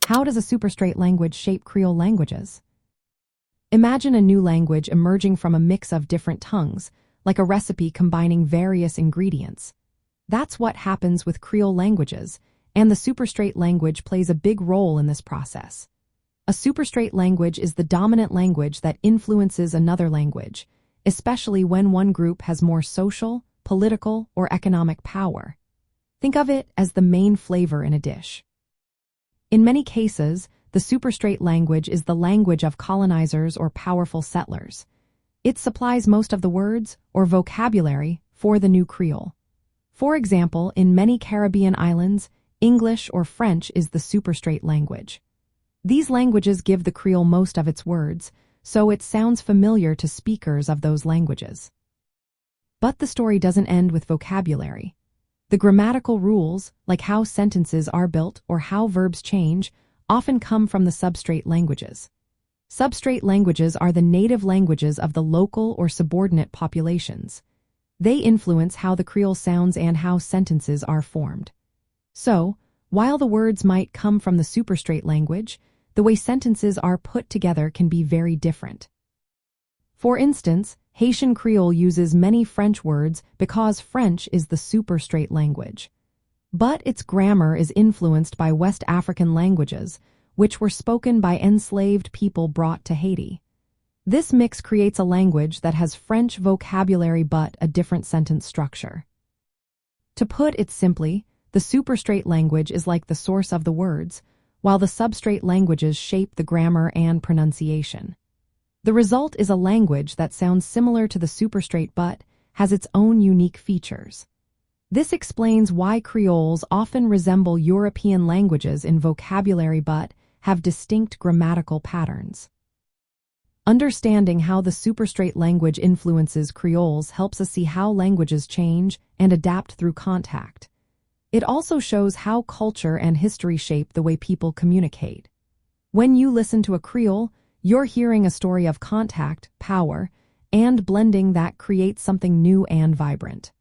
How does a superstrate language shape Creole languages? Imagine a new language emerging from a mix of different tongues, like a recipe combining various ingredients. That's what happens with Creole languages, and the superstrate language plays a big role in this process. A superstrate language is the dominant language that influences another language, especially when one group has more social, political, or economic power. Think of it as the main flavor in a dish. In many cases, the superstrate language is the language of colonizers or powerful settlers. It supplies most of the words or vocabulary for the new Creole. For example, in many Caribbean islands, English or French is the superstrate language. These languages give the Creole most of its words, so it sounds familiar to speakers of those languages. But the story doesn't end with vocabulary. The grammatical rules, like how sentences are built or how verbs change, often come from the substrate languages. Substrate languages are the native languages of the local or subordinate populations. They influence how the Creole sounds and how sentences are formed. So, while the words might come from the superstrate language, the way sentences are put together can be very different. For instance, Haitian Creole uses many French words because French is the superstrate language. But its grammar is influenced by West African languages, which were spoken by enslaved people brought to Haiti. This mix creates a language that has French vocabulary but a different sentence structure. To put it simply, the superstrate language is like the source of the words, while the substrate languages shape the grammar and pronunciation. The result is a language that sounds similar to the superstrate but has its own unique features. This explains why creoles often resemble European languages in vocabulary but have distinct grammatical patterns. Understanding how the superstrate language influences creoles helps us see how languages change and adapt through contact. It also shows how culture and history shape the way people communicate. When you listen to a Creole, you're hearing a story of contact, power, and blending that creates something new and vibrant.